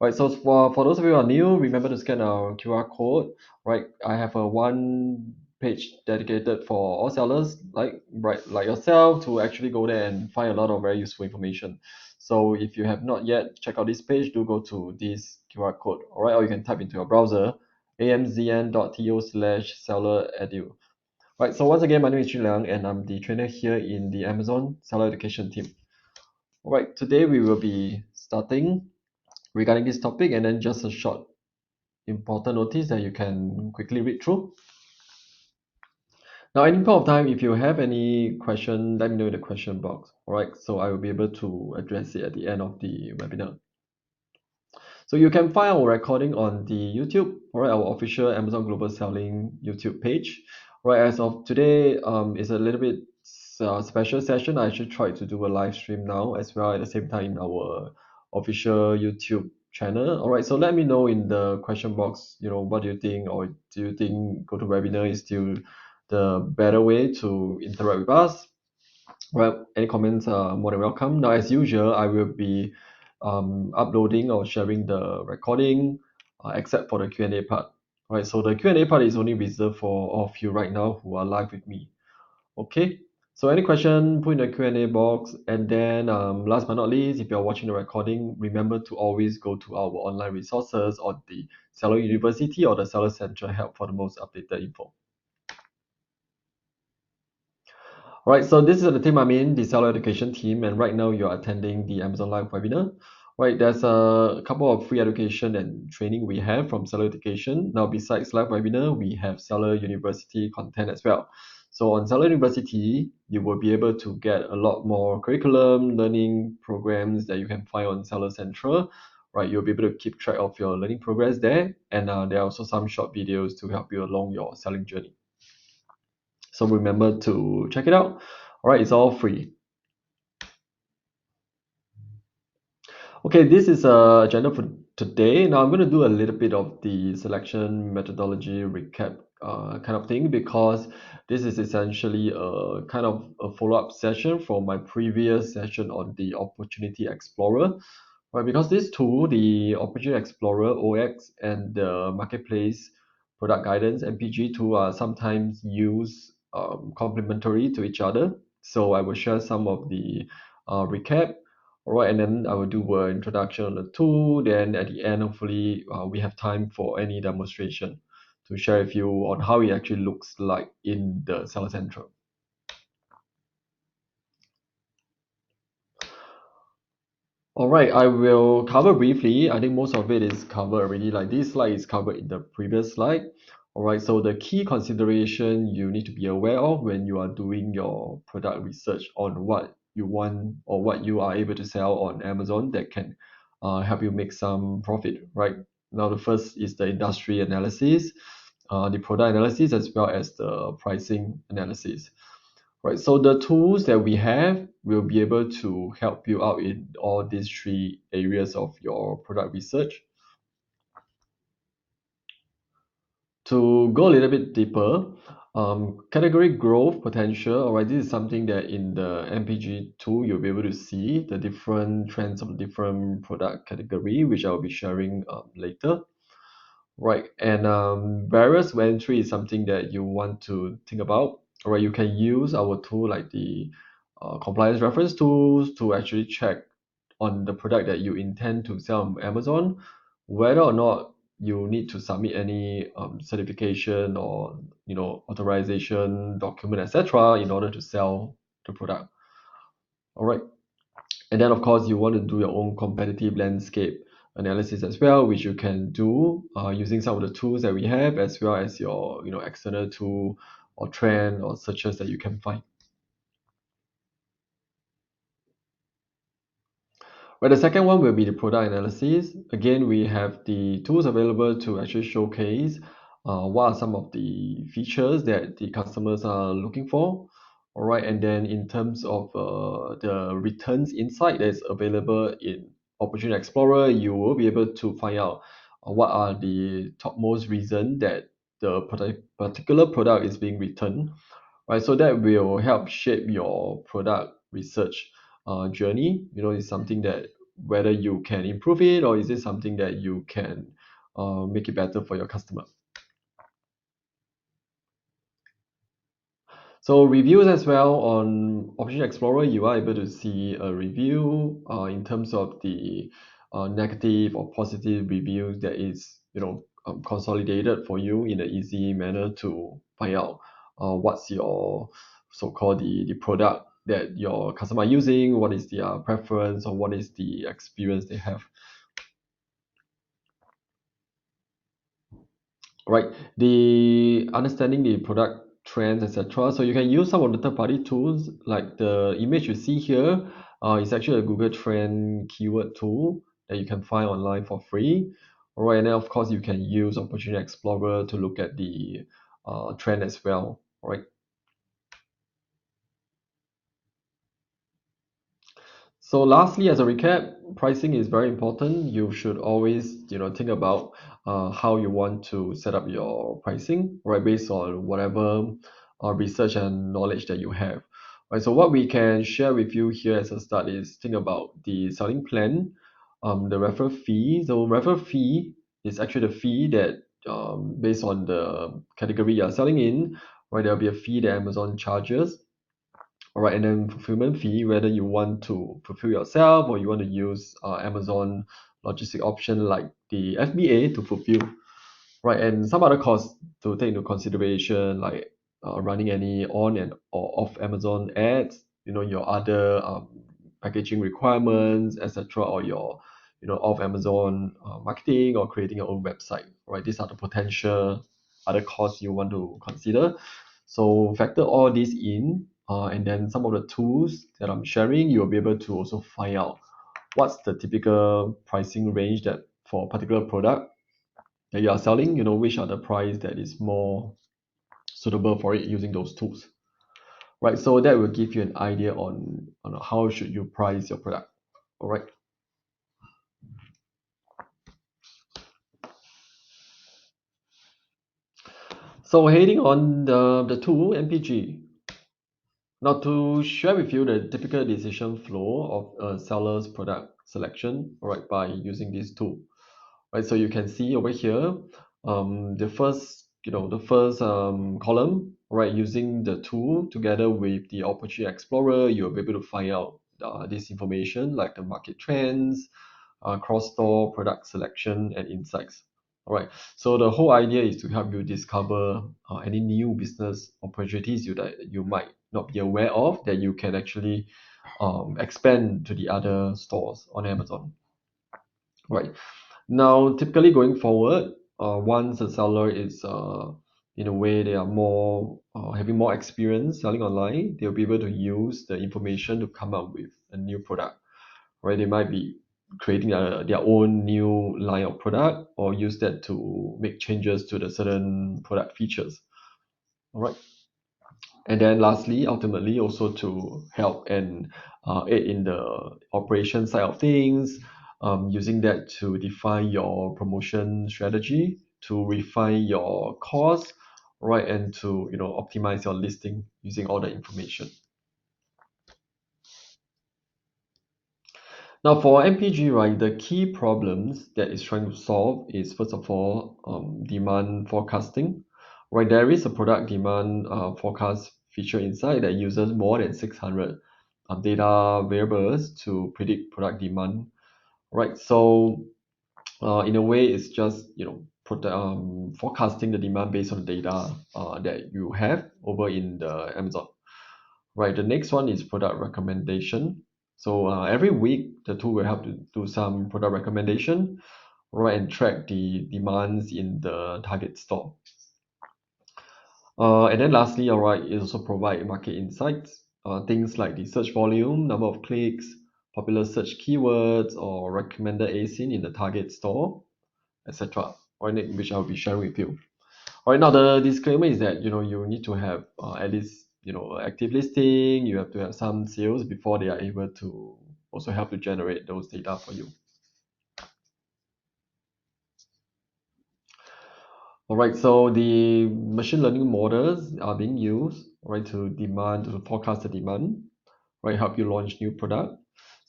Right, so for those of you who are new, remember to scan our QR code. Right, I have a one page dedicated for all sellers like yourself to actually go there and find a lot of very useful information. So if you have not yet checked out this page, do go to this QR code. All right, or you can type into your browser amzn.to/selleredu. Right, so once again, my name is Jun Liang, and I'm the trainer here in the Amazon Seller Education team. All right, today we will be starting regarding this topic, and then just a short important notice that you can quickly read through. Now, any point of time, if you have any question, let me know in the question box. All right, so I will be able to address it at the end of the webinar. So you can find our recording on the YouTube, all right, our official Amazon Global Selling YouTube page. All right, as of today, it's a little bit special session. I actually tried to do a live stream now as well at the same time in our official YouTube channel. All right, so let me know in the question box, what do you think, or do you think GoToWebinar is still the better way to interact with us? Well, any comments are more than welcome. Now, as usual, I will be uploading or sharing the recording, except for the Q&A part. All right, so the Q&A part is only reserved for all of you right now who are live with me. Okay, so any question, put in the Q&A box. And then last but not least, if you're watching the recording, remember to always go to our online resources on the Seller University or the Seller Central Help for the most updated info. All right, so this is the team I'm in, the Seller Education team, and right now you're attending the Amazon Live webinar. Right, there's a couple of free education and training we have from Seller Education. Now, besides live webinar, we have Seller University content as well. So on Seller University, you will be able to get a lot more curriculum, learning programs that you can find on Seller Central. Right, you'll be able to keep track of your learning progress there, and there are also some short videos to help you along your selling journey. So remember to check it out. All right, it's all free. Okay, this is a agenda for today. Now I'm going to do a little bit of the selection methodology recap kind of thing, because this is essentially a kind of a follow-up session from my previous session on the Opportunity Explorer. Right, because this tool, the Opportunity Explorer OX and the Marketplace Product Guidance MPG tool, are sometimes used complementary to each other. So I will share some of the recap. All right, and then I will do an introduction on the tool. Then at the end, hopefully, we have time for any demonstration to share with you on how it actually looks like in the Seller Central. All right, I will cover briefly. I think most of it is covered already. Like this slide is covered in the previous slide. All right, so the key consideration you need to be aware of when you are doing your product research on what you want or what you are able to sell on Amazon that can help you make some profit, right? Now, the first is the industry analysis, the product analysis, as well as the pricing analysis. Right, so the tools that we have will be able to help you out in all these three areas of your product research. To go a little bit deeper, category growth potential. All right, this is something that in the MPG tool you'll be able to see the different trends of different product category, which I'll be sharing later. Right, and barriers to entry is something that you want to think about. All right, you can use our tool like the compliance reference tools to actually check on the product that you intend to sell on Amazon, whether or not you need to submit any certification or authorization document, etc., in order to sell the product. All right, and then of course you want to do your own competitive landscape analysis as well, which you can do using some of the tools that we have, as well as your external tool or trend or searches that you can find. But the second one will be the product analysis. Again, we have the tools available to actually showcase what are some of the features that the customers are looking for. All right, and then in terms of the returns insight that's available in Opportunity Explorer, you will be able to find out what are the topmost reason that the particular product is being returned. Right, so that will help shape your product research journey. It's something that whether you can improve it, or is it something that you can make it better for your customer. So reviews as well on Option Explorer, you are able to see a review in terms of the negative or positive reviews that is consolidated for you in an easy manner to find out what's your so-called the product that your customer are using, what is their preference, or what is the experience they have. Right, the understanding the product trends, etc. So you can use some of the third-party tools, like the image you see here is actually a Google Trend keyword tool that you can find online for free. All right, and then of course you can use Opportunity Explorer to look at the trend as well. All right. So lastly, as a recap, pricing is very important. You should always, think about how you want to set up your pricing, right, based on whatever research and knowledge that you have. Right. So what we can share with you here as a start is think about the selling plan, the referral fee. So referral fee is actually the fee that based on the category you're selling in, right, there'll be a fee that Amazon charges. All right, and then fulfillment fee, whether you want to fulfill yourself or you want to use Amazon logistic option like the FBA to fulfill, right? And some other costs to take into consideration, like running any on and or off Amazon ads, your other packaging requirements, etc., or your off Amazon marketing or creating your own website, right? These are the potential other costs you want to consider. So factor all these in, and then some of the tools that I'm sharing, you'll be able to also find out what's the typical pricing range that for a particular product that you are selling, which are the price that is more suitable for it using those tools, right? So that will give you an idea on how should you price your product. All right. So heading on the tool MPG. Now to share with you the typical decision flow of a seller's product selection, all right, by using this tool. Right, so you can see over here, the first column, right, using the tool together with the Opportunity Explorer, you'll be able to find out this information like the market trends, cross-store product selection, and insights. All right, so the whole idea is to help you discover any new business opportunities that you might not be aware of that you can actually expand to the other stores on Amazon. Right. Now, typically going forward, once a seller is in a way they are more having more experience selling online, they'll be able to use the information to come up with a new product. Right? They might be creating their own new line of product or use that to make changes to the certain product features. All right. And then lastly, ultimately, also to help and aid in the operation side of things, using that to define your promotion strategy, to refine your cost, right, and to optimize your listing using all the information. Now for MPG, right, the key problems that it's trying to solve is first of all demand forecasting. Right, there is a product demand forecast feature inside that uses more than 600 data variables to predict product demand. Right, so in a way, it's just forecasting the demand based on the data that you have over in the Amazon. Right, the next one is product recommendation. So every week, the tool will have to do some product recommendation, right, and track the demands in the target store. And then lastly, all right, it also provide market insights, things like the search volume, number of clicks, popular search keywords, or recommended ASIN in the target store, etc. Right, which I'll be sharing with you. All right, now the disclaimer is that you need to have at least active listing. You have to have some sales before they are able to also help to generate those data for you. All right, so the machine learning models are being used, right, to forecast the demand, right, help you launch new product.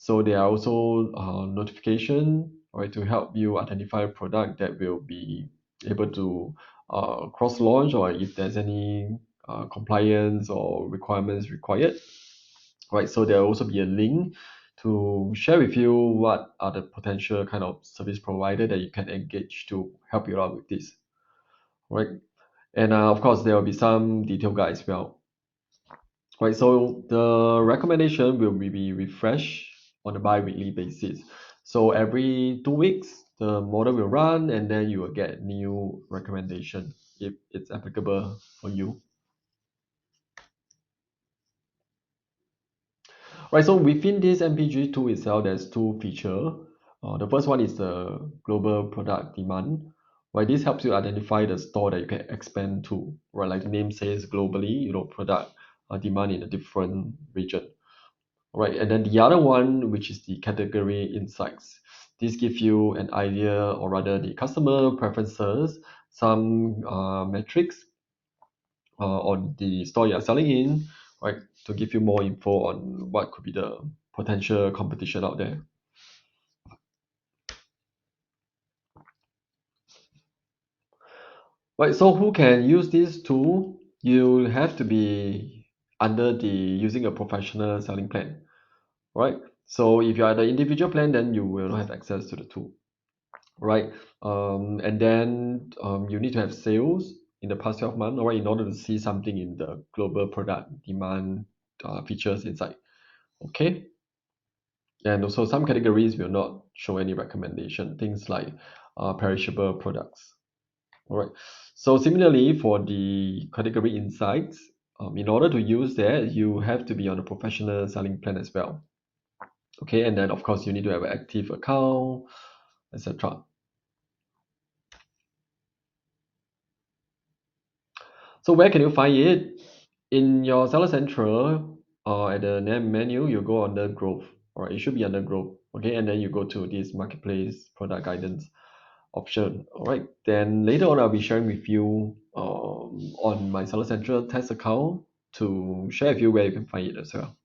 So there are also notification, right, to help you identify a product that will be able to cross launch, or if there's any compliance or requirements required, right? So there will also be a link to share with you what are the potential kind of service provider that you can engage to help you out with this, right? And of course, there will be some detailed guide as well, right? So the recommendation will be refreshed on a bi-weekly basis. So every 2 weeks, the model will run, and then you will get new recommendation if it's applicable for you. Right, so within this MPG tool itself, there's two features. The first one is the global product demand. Right, this helps you identify the store that you can expand to. Right, like the name says, globally, product demand in a different region. Right, and then the other one, which is the category insights. This gives you an idea, or rather the customer preferences, some metrics on the store you are selling in, right, to give you more info on what could be the potential competition out there. Right, so who can use this tool? You have to be under the using a professional selling plan, right? So if you are the individual plan, then you will not have access to the tool, right? And then you need to have sales in the past 12 months, right, in order to see something in the global product demand features inside. Okay. And also some categories will not show any recommendation, things like perishable products. All right. So similarly for the category insights, in order to use that, you have to be on a professional selling plan as well. Okay, and then of course you need to have an active account, etc. So where can you find it? In your Seller Central, at the name menu, you go under Growth, or it should be under Growth. Okay, and then you go to this Marketplace Product Guidance option. All right, then later on I'll be sharing with you on my Seller Central test account to share with you where you can find it as well.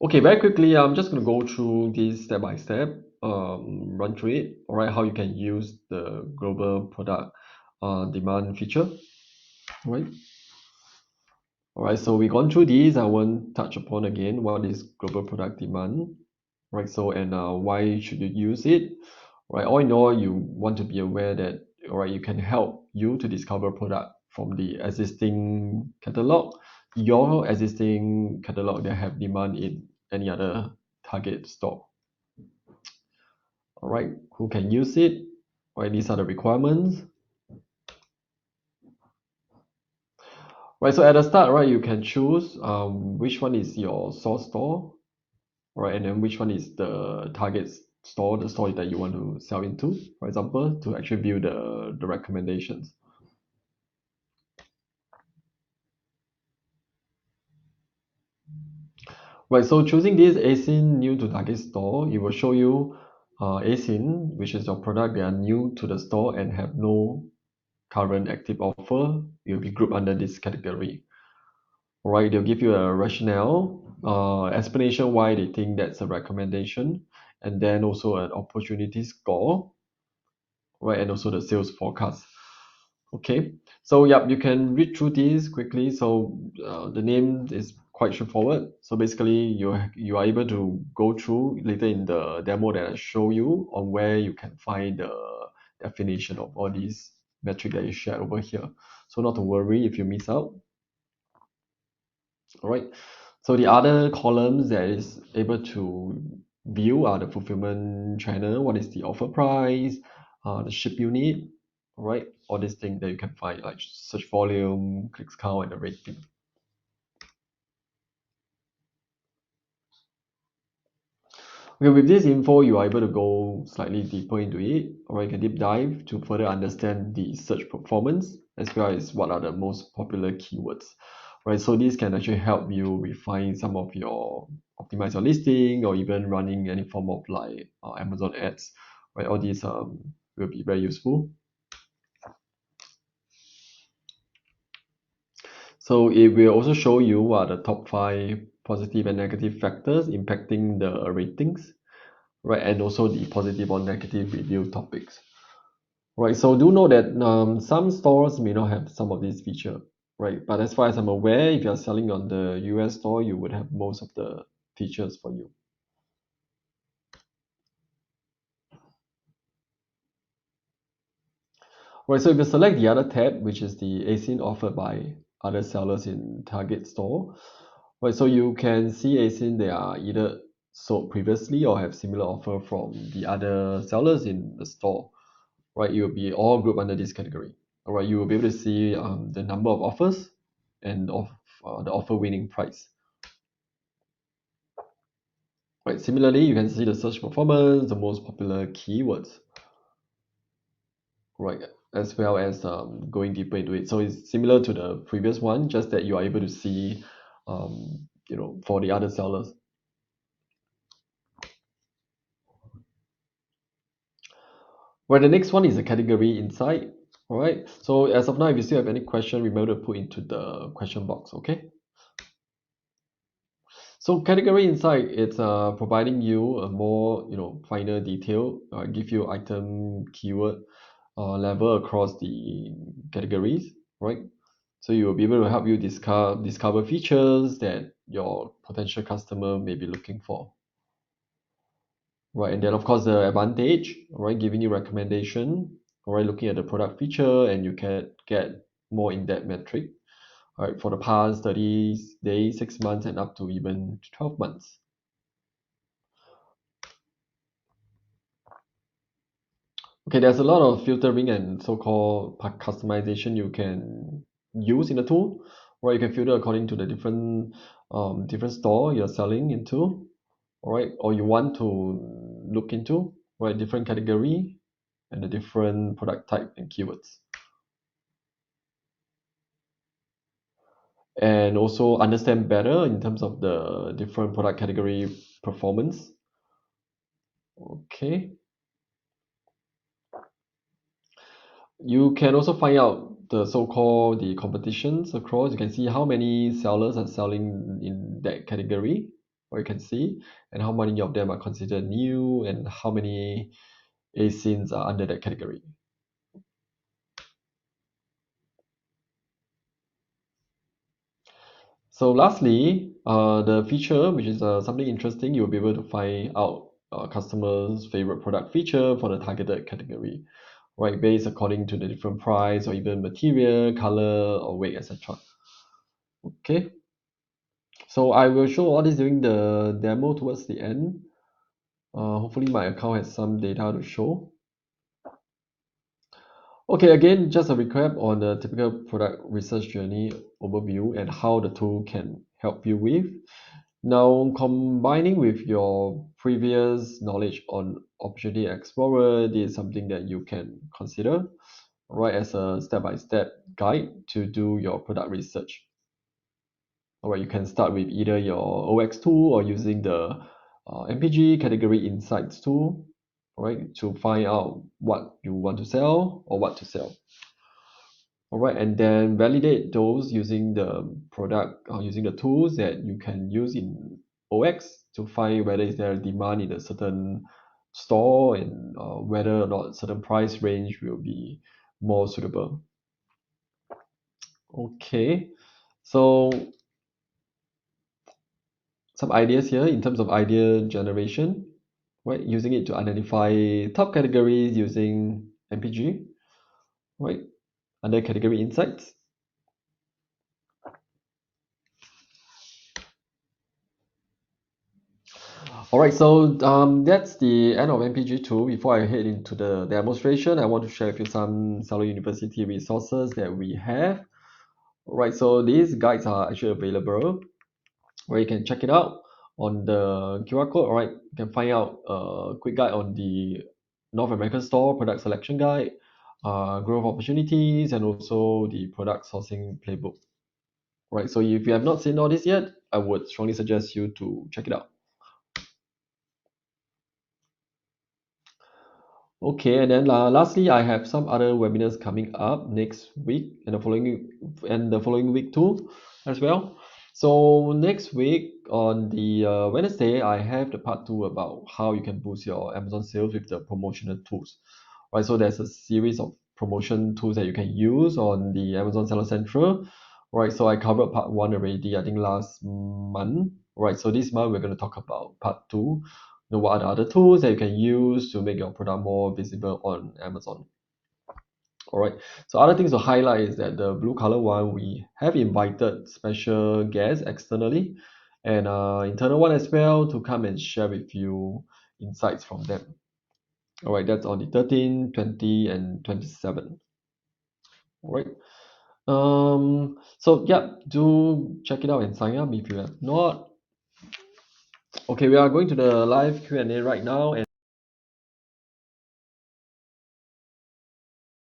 Okay, very quickly, I'm just going to go through this step by step, run through it. All right, how you can use the global product demand feature. All right. All right, so we've gone through these. I won't touch upon again what is global product demand, right? So, and why should you use it, right? All in all, you want to be aware that, all right, you can help you to discover product from the existing catalog, your existing catalog that have demand in any other target store. All right, who can use it? Right, these are the requirements. Right, so at the start, right, you can choose which one is your source store, right, and then which one is the target store, the store that you want to sell into, for example, to actually view the recommendations. Right, so choosing this ASIN new to target store, it will show you ASIN, which is your product that are new to the store and have no current active offer. It will be grouped under this category. All right, they'll give you a rationale, explanation why they think that's a recommendation, and then also an opportunity score, right, and also the sales forecast. Okay, so yeah, you can read through these quickly. So the name is quite straightforward. So basically, you are able to go through later in the demo that I show you on where you can find the definition of all these metrics that you shared over here. So not to worry if you miss out. All right. So the other columns that is able to view are the fulfillment channel, what is the offer price, the ship unit, all right, all these things that you can find like search volume, clicks count, and the rating. Okay, with this info, you are able to go slightly deeper into it, or you can deep dive to further understand the search performance as well as what are the most popular keywords. Right, so this can actually help you refine some of your optimize your listing or even running any form of like Amazon ads. Right, all these will be very useful. So it will also show you what are the top 5 positive and negative factors impacting the ratings, right? And also the positive or negative review topics. Right, so do know that some stores may not have some of these feature, right? But as far as I'm aware, if you're selling on the US store, you would have most of the features for you. Right, so if you select the other tab, which is the ASIN offered by other sellers in Target store, right, so you can see ASIN they are either sold previously or have similar offer from the other sellers in the store, right? It will be all grouped under this category. All right, you will be able to see the number of offers and of the offer winning price. Right, similarly, you can see the search performance, the most popular keywords, right, as well as going deeper into it. So it's similar to the previous one, just that you are able to see, for the other sellers. Right, the next one is the category insight. All right, so as of now, if you still have any question, remember to put into the question box, okay? So category insight, it's providing you a more, finer detail, give you item keyword level across the categories, right? So you will be able to help you discover features that your potential customer may be looking for, right? And then of course the advantage, right, giving you recommendation, all right, looking at the product feature, and you can get more in-depth metric, right, for the past 30 days, 6 months, and up to even 12 months. Okay, there's a lot of filtering and so-called customization you can use in the tool, or you can filter according to the different store you're selling into, all right, or you want to look into, right, different category and the different product type and keywords, and also understand better in terms of the different product category performance. Okay. You can also find out the so-called the competitions across. You can see how many sellers are selling in that category, or you can see, and how many of them are considered new, and how many ASINs are under that category. So lastly, the feature, which is something interesting, you'll be able to find out customers' favorite product feature for the targeted category, right, based according to the different price or even material, color, or weight, etc. Okay. So I will show all this during the demo towards the end. Hopefully my account has some data to show. Okay, again, just a recap on the typical product research journey overview and how the tool can help you with. Now, combining with your previous knowledge on Opportunity Explorer, this is something that you can consider, right, as a step-by-step guide to do your product research. Alright, you can start with either your OX tool or using the MPG category insights tool, alright, to find out what you want to sell or what to sell. Alright, and then validate those using the product using the tools that you can use in OX to find whether is there a demand in a certain store, and whether or not certain price range will be more suitable. Okay, so some ideas here in terms of idea generation, right? Using it to identify top categories using MPG, right? Under category insights. All right, so that's the end of MPG 2. Before I head into the demonstration, I want to share with you some Salo University resources that we have. All right, so these guides are actually available where you can check it out on the QR code. All right, you can find out a quick guide on the North American store product selection guide, growth opportunities, and also the product sourcing playbook. Right, so if you have not seen all this yet, I would strongly suggest you to check it out. Okay, and then lastly, I have some other webinars coming up next week and the following week too, as well. So next week on the Wednesday, I have the part two about how you can boost your Amazon sales with the promotional tools. Right, so there's a series of promotion tools that you can use on the Amazon Seller Central. Right, so I covered part one already, I think last month. Right, so this month we're going to talk about part two. What are the other tools that you can use to make your product more visible on Amazon. All right, so other things to highlight is that the blue color one, we have invited special guests externally and internal one as well to come and share with you insights from them. All right, that's on the 13, 20, and 27. All right. So yeah, do check it out and sign up if you have not. Okay, we are going to the live Q&A right now, and